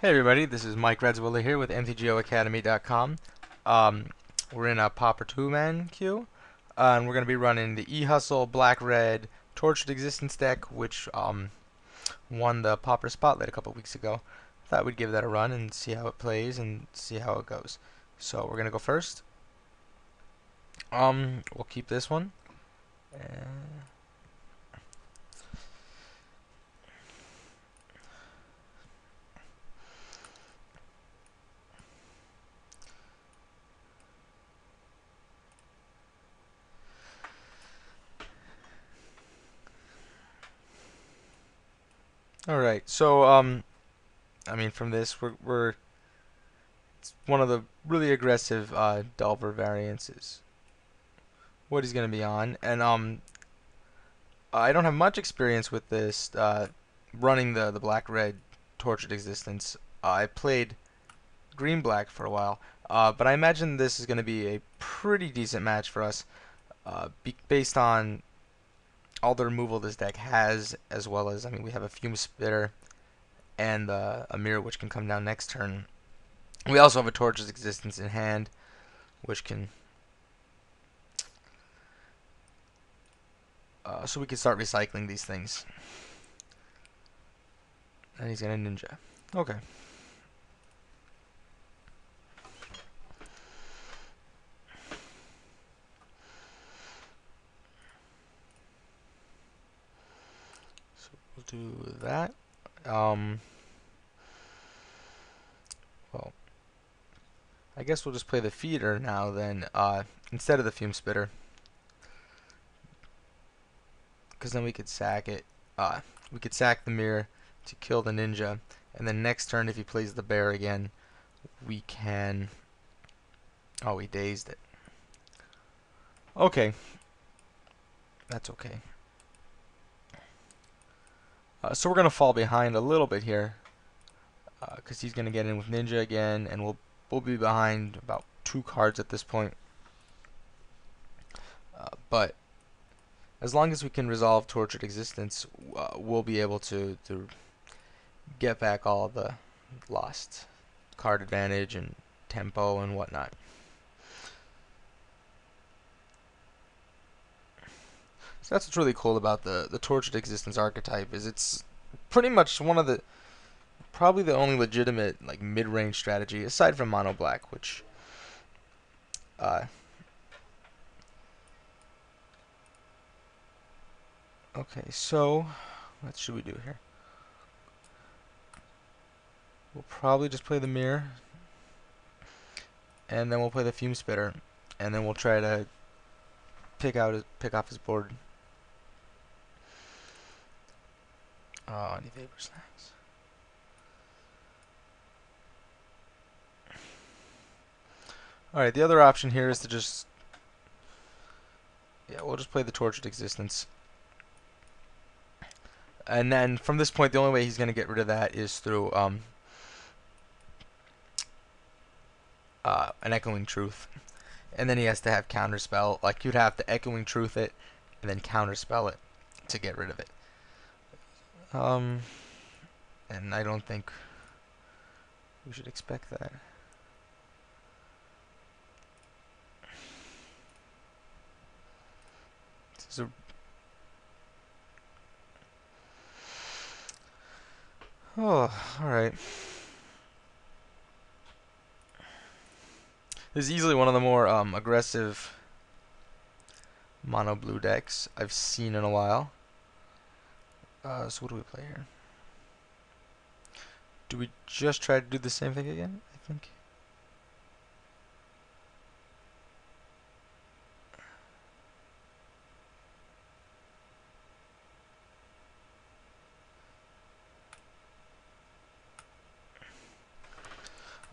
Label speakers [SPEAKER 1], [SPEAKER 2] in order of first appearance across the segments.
[SPEAKER 1] Hey everybody, this is Mike Redzwiller here with MTGOacademy.com. Um, we're in a Pauper 2-man queue, and we're going to be running the E-Hustle Black Red Tortured Existence deck, which won the Pauper Spotlight a couple weeks ago. Thought we'd give that a run and see how it plays and see how it goes. So we're going to go first. We'll keep this one. Alright, so I mean from this we're it's one of the really aggressive Delver variants is what he's going to be on, and I don't have much experience with this running the black red tortured existence. I played green black for a while, but I imagine this is going to be a pretty decent match for us, based on all the removal this deck has, as well as, I mean, we have a Fume Spitter and a Mirror, which can come down next turn. We also have a Tortured Existence in hand, which can so we can start recycling these things. And he's gonna ninja. Okay. So we'll do that. Um, well, I guess we'll just play the feeder now then, instead of the fume spitter, because then we could sack it. We could sack the mirror to kill the ninja, and then next turn if he plays the bear again, we can. Oh, we dazed it. Okay, that's okay. So we're gonna fall behind a little bit here, because he's gonna get in with ninja again, and we'll be behind about 2 cards at this point. But as long as we can resolve Tortured Existence, we'll be able to get back all the lost card advantage and tempo and whatnot. So that's what's really cool about the Tortured Existence archetype is it's pretty much one of the probably the only legitimate like mid-range strategy aside from Mono Black, which uh, okay, so what should we do here? We'll probably just play the mirror, and then we'll play the fume spitter, and then we'll try to pick off his board. Oh, any vapor slams. Alright, the other option here is to just yeah, we'll just play the Tortured Existence. And then from this point, the only way he's going to get rid of that is through an Echoing Truth. And then he has to have Counterspell. Like, you'd have to Echoing Truth it, and then Counterspell it to get rid of it. And I don't think we should expect that. This is a oh, alright. This is easily one of the more aggressive mono blue decks I've seen in a while. So what do we play here? Do we just try to do the same thing again? I think.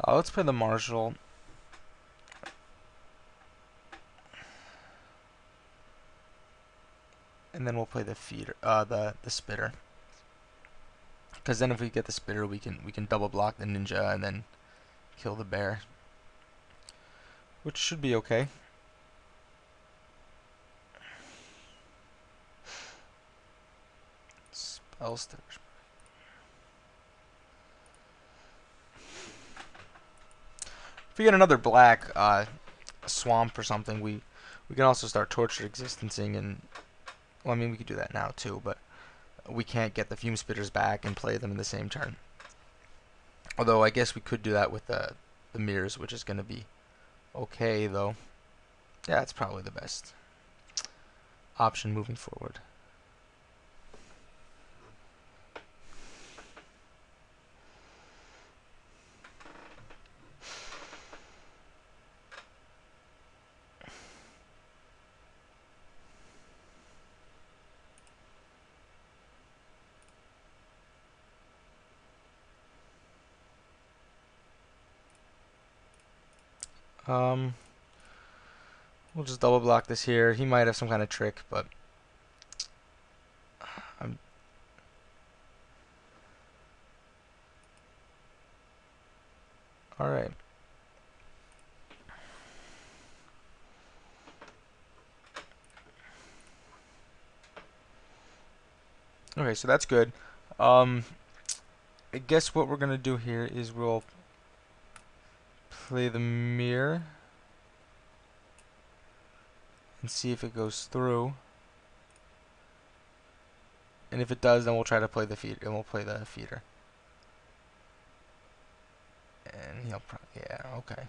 [SPEAKER 1] Let's play the Marshal. And then we'll play the feeder, the spitter. Because then if we get the spitter, we can double block the ninja and then kill the bear, which should be okay. Spellsters. if we get another black swamp or something, we can also start tortured existencing, and well, I mean we could do that now too, but we can't get the fume spitters back and play them in the same turn. Although I guess we could do that with the mirrors, which is going to be okay though. Yeah, it's probably the best option moving forward. Um, we'll just double block this here. He might have some kind of trick, but I'm all right. Okay, so that's good. I guess what we're gonna do here is we'll play the mirror and see if it goes through. And if it does, then we'll try to play the feeder, and we'll play the feeder. And he'll probably, yeah, okay.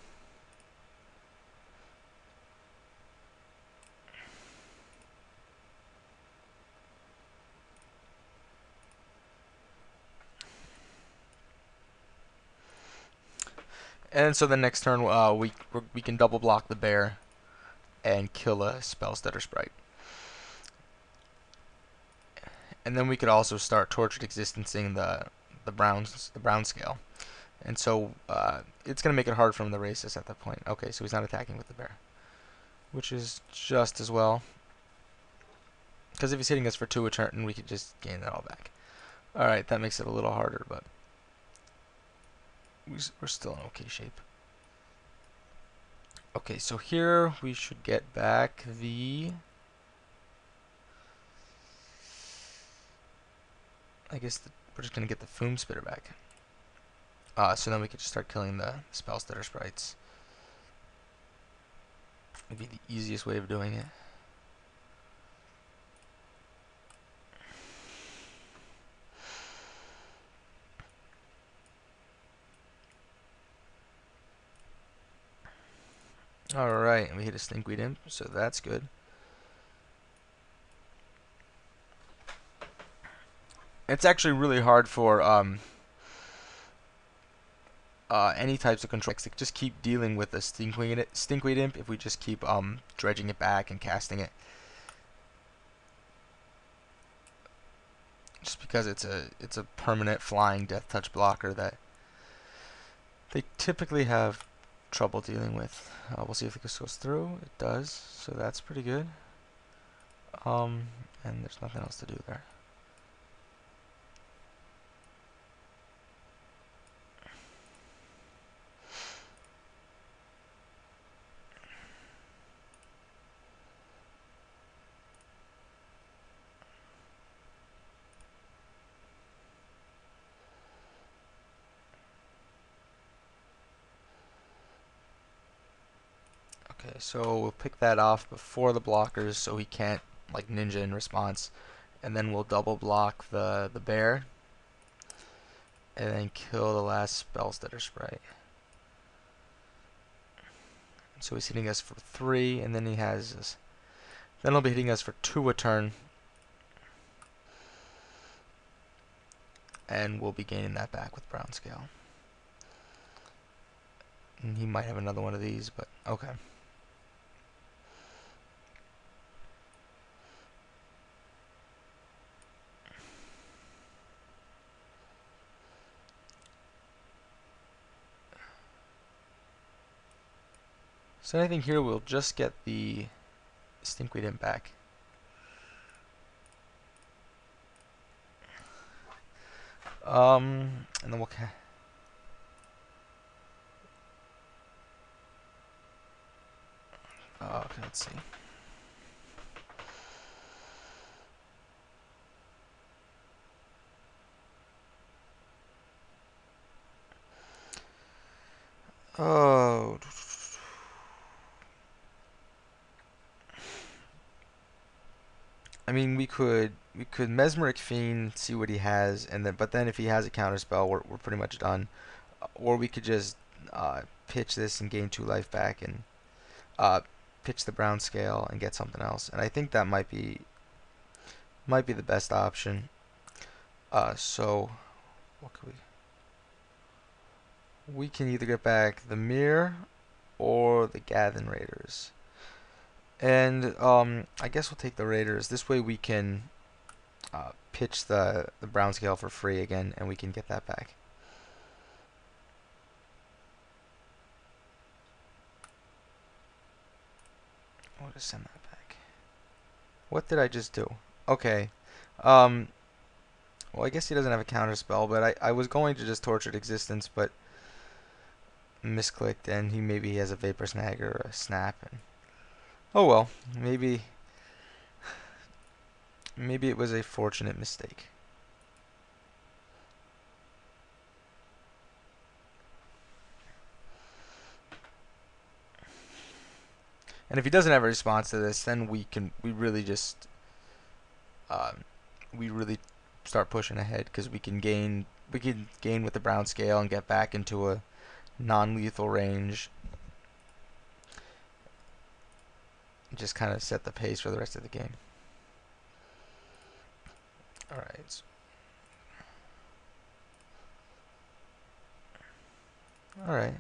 [SPEAKER 1] And so the next turn, we can double block the bear and kill a Spellstutter Sprite. And then we could also start tortured existencing the brown scale. And so it's gonna make it hard for him to race us at that point. Okay, so he's not attacking with the bear, which is just as well. Because if he's hitting us for 2 a turn, we could just gain that all back. Alright, that makes it a little harder, but we're still in okay shape. Okay, so here we should get back the... I guess we're just going to get the Fume Spitter back. So then we could just start killing the Spellstutter Sprites. Would be the easiest way of doing it. Alright, and we hit a Stinkweed Imp, so that's good. It's actually really hard for any types of control to just keep dealing with the Stinkweed Imp if we just keep dredging it back and casting it. Just because it's a permanent flying death touch blocker that they typically have trouble dealing with. We'll see if this goes through. It does, so that's pretty good. And there's nothing else to do there. Okay, so we'll pick that off before the blockers so he can't like ninja in response, and then we'll double block the bear and then kill the last Spellstutter Sprite. So he's hitting us for 3, and then he has this. Then he'll be hitting us for 2 a turn, and we'll be gaining that back with Brown Scale. And he might have another one of these, but okay. So I think here we'll just get the Stinkweed Imp back. And then we'll okay, let's see. Oh, I mean, we could Mesmeric Fiend, see what he has, and then if he has a counter spell, we're pretty much done. Or we could just pitch this and gain 2 life back, and uh, pitch the brown scale and get something else. And I think that might be the best option. So what could we can either get back the Mirror or the Gathen Raiders. And I guess we'll take the Raiders. This way we can pitch the brown scale for free again, and we can get that back. I'll just send that back. What did I just do? Okay. Um, well, I guess he doesn't have a counter spell, but I was going to just Tortured Existence, but misclicked, and maybe he has a Vapor Snag or a Snap. And oh well, maybe it was a fortunate mistake. And if he doesn't have a response to this, then we really just um, we really start pushing ahead because we can gain with the brown scale and get back into a non-lethal range. Just kind of set the pace for the rest of the game. All right. All right.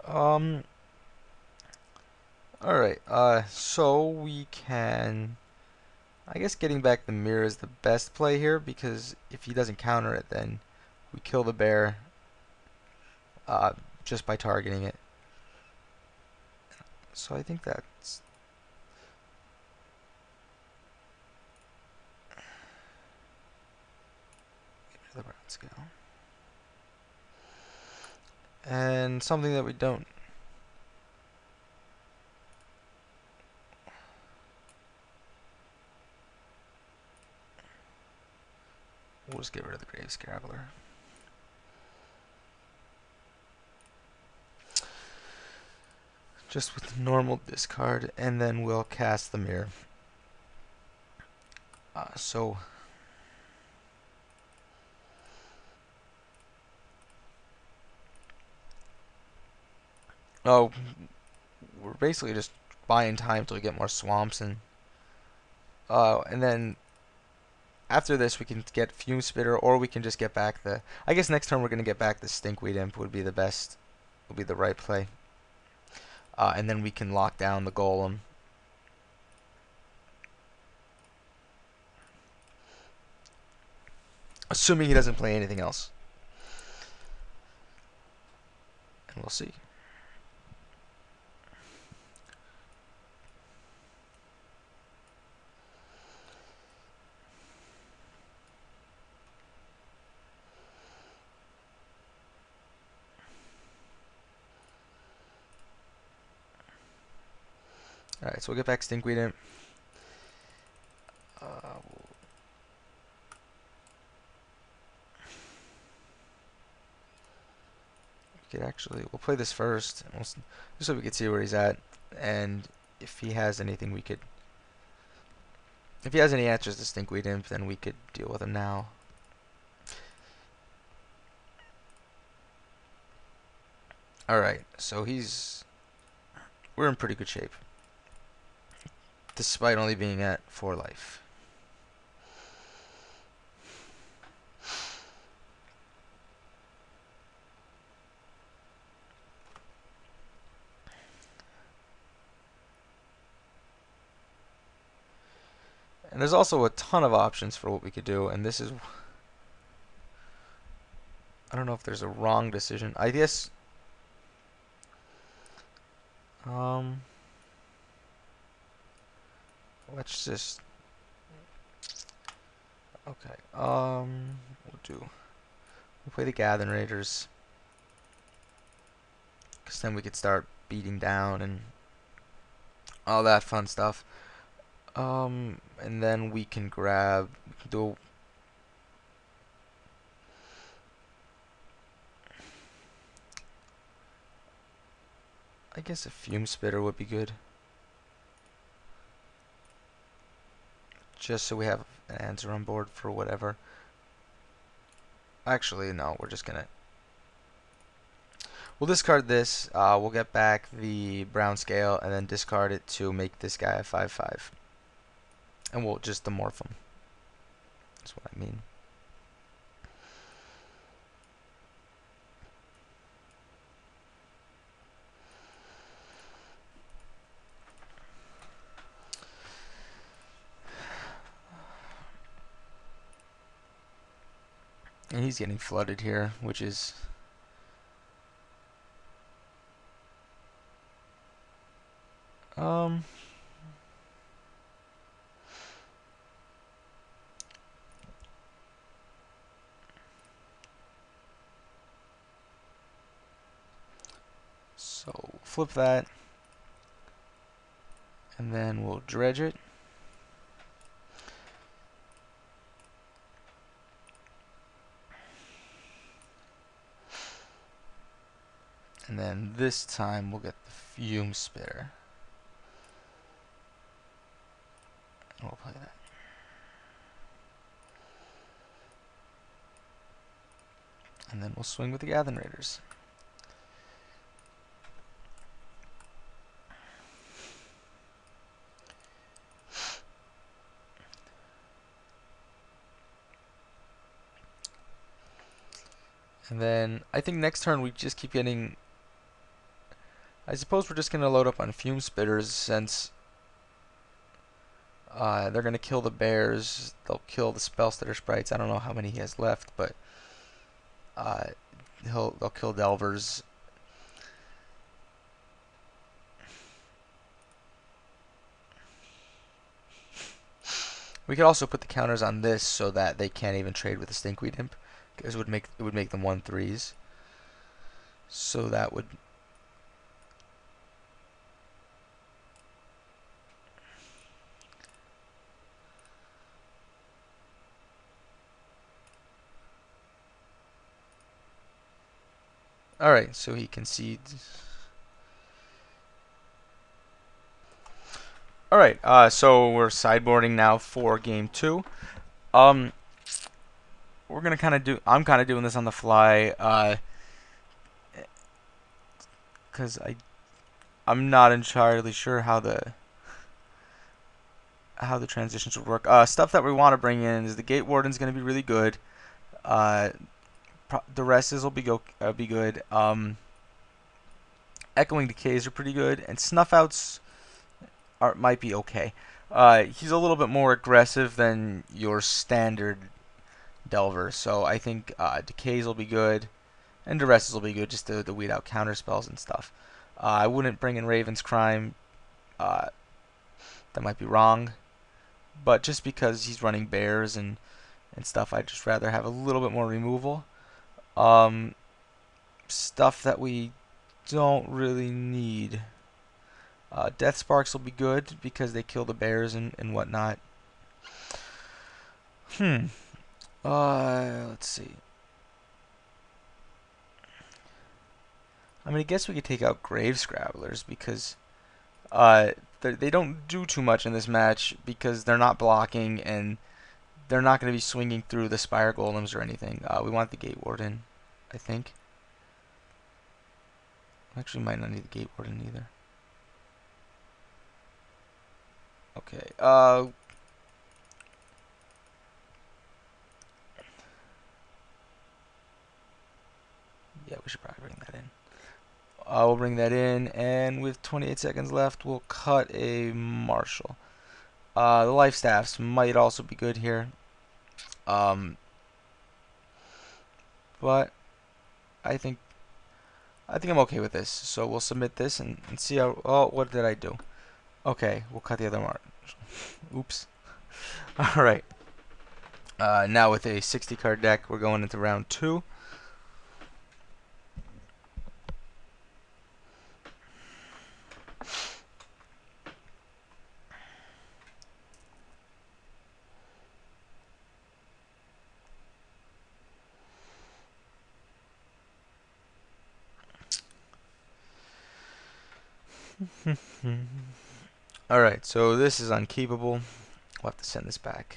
[SPEAKER 1] Um. All right. So we can. I guess getting back the mirror is the best play here because if he doesn't counter it, then we kill the bear uh, just by targeting it. So I think that's the brown scale. And something that we don't. We'll just get rid of the Grave Scrabbler. Just with normal discard, and then we'll cast the mirror. So oh, we're basically just buying time till we get more swamps, and then after this we can get Fume Spitter, or we can just get back the. I guess next turn we're gonna get back the Stinkweed Imp would be the best, would be the right play, and then we can lock down the Golem. Assuming he doesn't play anything else. And we'll see. Alright, so we'll get back Stinkweed Imp. We could actually, we'll play this first, and just so we could see where he's at, and if he has anything we could. If he has any answers to Stinkweed Imp, then we could deal with him now. Alright, so we're in pretty good shape. Despite only being at 4 life. And there's also a ton of options for what we could do, and this is. I don't know if there's a wrong decision. I guess. let's just okay. We'll play the Gathering Raiders, because then we could start beating down and all that fun stuff. And then we can do I guess a Fume Spitter would be good. Just so we have an answer on board for whatever. Actually, no, we'll discard this. We'll get back the Brown Scale and then discard it to make this guy a 5/5. And we'll just demorph him. That's what I mean. And he's getting flooded here, which is so flip that, and then we'll dredge it. And then this time we'll get the Fume Spitter. And we'll play that. And then we'll swing with the Gathering Raiders. And then I think next turn we just keep getting. I suppose we're just gonna load up on Fume Spitters since they're gonna kill the bears. They'll kill the Spellstutter sprites. I don't know how many he has left, but they'll kill Delvers. We could also put the counters on this so that they can't even trade with the Stinkweed Imp, because it would make them 1/3s. So that would. Alright, so he concedes. Alright, so we're sideboarding now for game 2. We're gonna I'm kinda doing this on the fly, cause I'm not entirely sure how the transitions would work. Stuff that we want to bring in is the Gate Warden's gonna be really good. The rest will be good. Echoing Decays are pretty good, and Snuffouts might be okay. He's a little bit more aggressive than your standard Delver, so I think Decays will be good, and Duresses will be good just to weed out counter spells and stuff. I wouldn't bring in Raven's Crime. That might be wrong, but just because he's running bears and stuff, I'd just rather have a little bit more removal. Stuff that we don't really need. Death Sparks will be good because they kill the bears and whatnot. Let's see. I mean, I guess we could take out Grave Scrabblers because they don't do too much in this match because they're not blocking and they're not going to be swinging through the Spire Golems or anything. We want the Gate Warden, I think. Actually, might not need the Gate Warden either. Okay. Yeah, we should probably bring that in. We'll bring that in, and with 28 seconds left, we'll cut a Marshal. The Life Staffs might also be good here. But I think I'm okay with this. So we'll submit this and see how. Oh, what did I do? Okay, we'll cut the other Oops. All right. Now with a 60 card deck, we're going into round 2. Alright, so this is unkeepable. We'll have to send this back.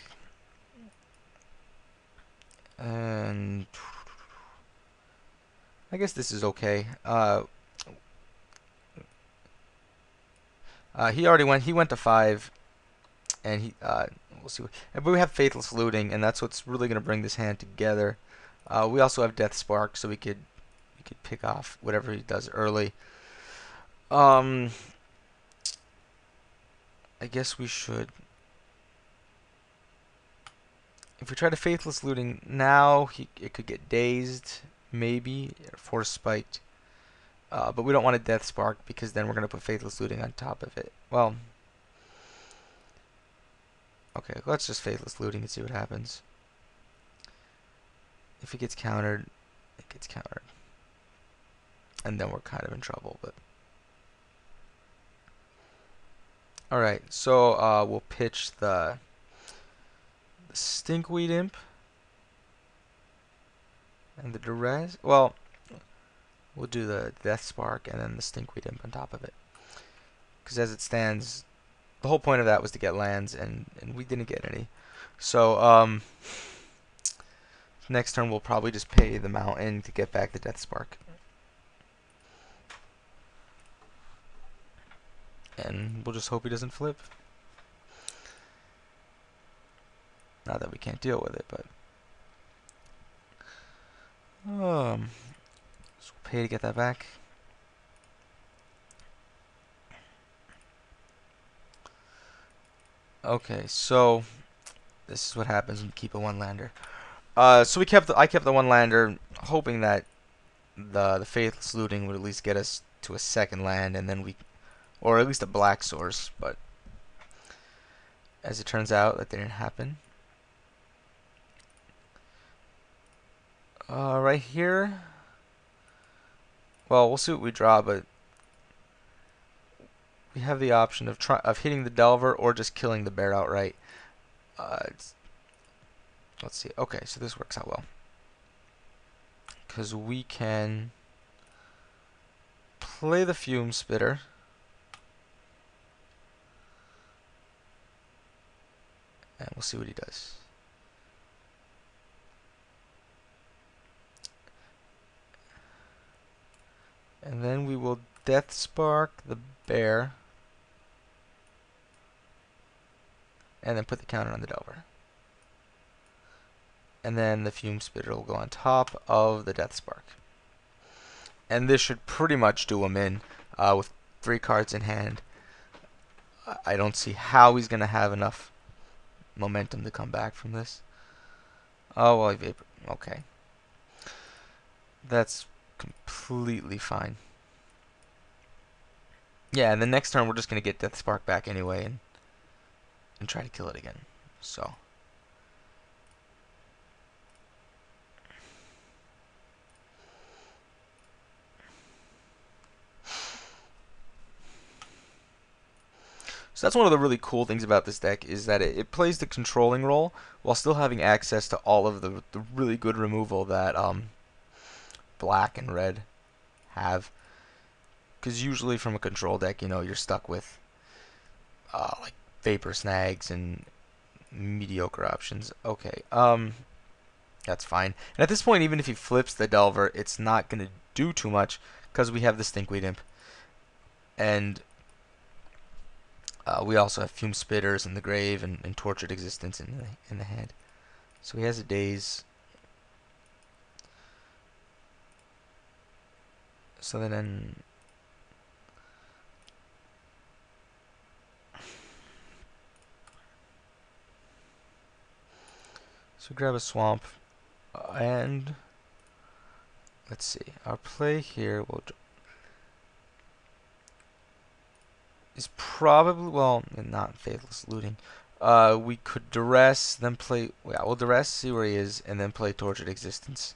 [SPEAKER 1] And I guess this is okay. He already went. He went to 5, and we'll see. But we have Faithless Looting, and that's what's really gonna bring this hand together. We also have Death Spark, so we could pick off whatever he does early. I guess we should. If we try to Faithless Looting now, it could get dazed, maybe, or Force Spiked. But we don't want a Death Spark because then we're going to put Faithless Looting on top of it. Well, okay, let's just Faithless Looting and see what happens. If it gets countered, it gets countered. And then we're kind of in trouble. But alright, so we'll pitch the Stinkweed Imp and the Duress. Well, we'll do the Death Spark and then the Stinkweed Imp on top of it. Because as it stands, the whole point of that was to get lands, and we didn't get any. So, next turn we'll probably just pay the Mountain to get back the Death Spark. And we'll just hope he doesn't flip. Not that we can't deal with it, but... so we'll pay to get that back. Okay, so this is what happens when you keep a one-lander. So I kept the one-lander, hoping that the Faithless Looting would at least get us to a second land, and then or at least a black source. But as it turns out, that didn't happen. Right here. Well, we'll see what we draw, but we have the option of hitting the Delver or just killing the bear outright. Let's see. Okay, so this works out well. Because we can play the Fume Spitter. And we'll see what he does. And then we will Death Spark the bear. And then put the counter on the Delver. And then the Fume Spitter will go on top of the Death Spark. And this should pretty much do him in with 3 cards in hand. I don't see how he's going to have enough momentum to come back from this. Oh, well, he vapor. Okay. That's completely fine. Yeah, and the next turn we're just going to get Death Spark back anyway and try to kill it again. So that's one of the really cool things about this deck, is that it plays the controlling role while still having access to all of the really good removal that black and red have. Because usually from a control deck, you're stuck with like Vapor Snags and mediocre options. Okay, that's fine. And at this point, even if he flips the Delver, it's not going to do too much because we have the Stinkweed Imp. And we also have Fume Spitters in the grave and Tortured Existence in the hand. So he has a Daze. So then so grab a Swamp, and let's see. Our play here will is probably, well, not Faithless Looting. We could duress, then play, yeah, we'll duress, see where he is, and then play Tortured Existence,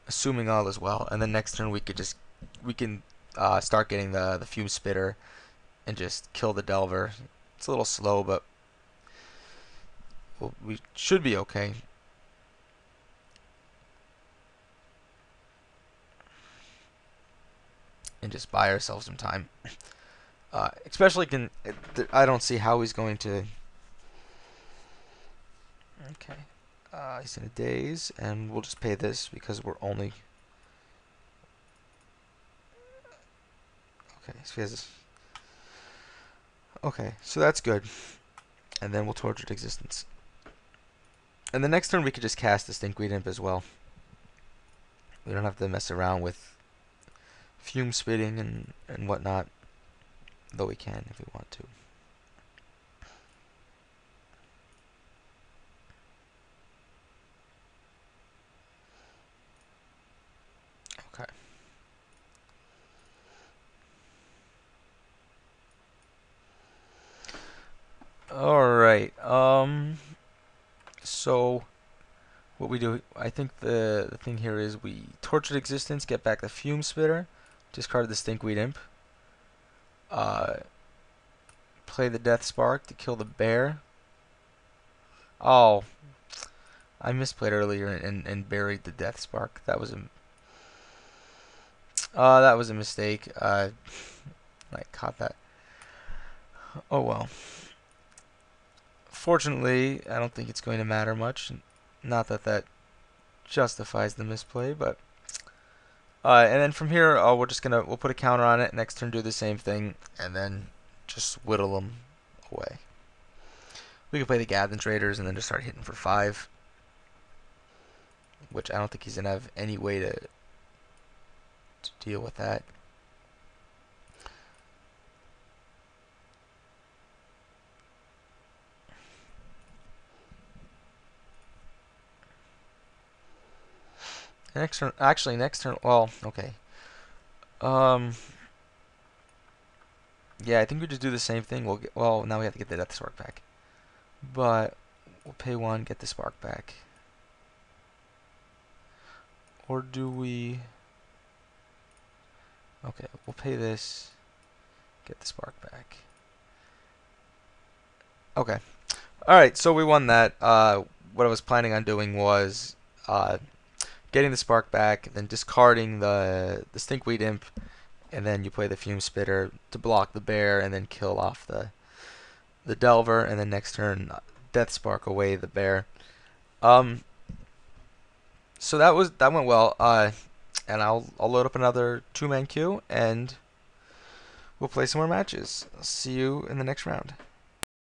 [SPEAKER 1] assuming all is well. And then next turn we can start getting the Fume Spitter and just kill the Delver. It's a little slow, but we should be okay. And just buy ourselves some time. Especially I don't see how he's going to. Okay. He's in a daze, and we'll just pay this because we're only. Okay, so he has. Okay, so that's good. And then we'll Tortured Existence. And the next turn we could just cast the Stinkweed Imp as well. We don't have to mess around with Fume Spitting and whatnot, though we can if we want to. Okay. Alright, so what we do, I think the thing here is we Tortured Existence, get back the Fume Spitter, discard the Stinkweed Imp, play the Death Spark to kill the bear. Oh, I misplayed earlier and buried the Death Spark. That was a mistake. I caught that. Oh well. Fortunately, I don't think it's going to matter much. Not that that justifies the misplay, but and then from here, we'll put a counter on it. Next turn, do the same thing, and then just whittle them away. We can play the Gathering Traders and then just start hitting for 5, which I don't think he's gonna have any way to deal with that. Next turn, actually, next turn. Well, okay. Yeah, I think we just do the same thing. Well, now we have to get the Death Spark back, but we'll pay 1, get the Spark back. Or do we? Okay, we'll pay this, get the Spark back. Okay. Alright, so we won that. What I was planning on doing was getting the Spark back, then discarding the Stinkweed Imp, and then you play the Fume Spitter to block the bear, and then kill off the Delver, and then next turn Death Spark away the bear. So that went well. And I'll load up another 2-man queue, and we'll play some more matches. I'll see you in the next round.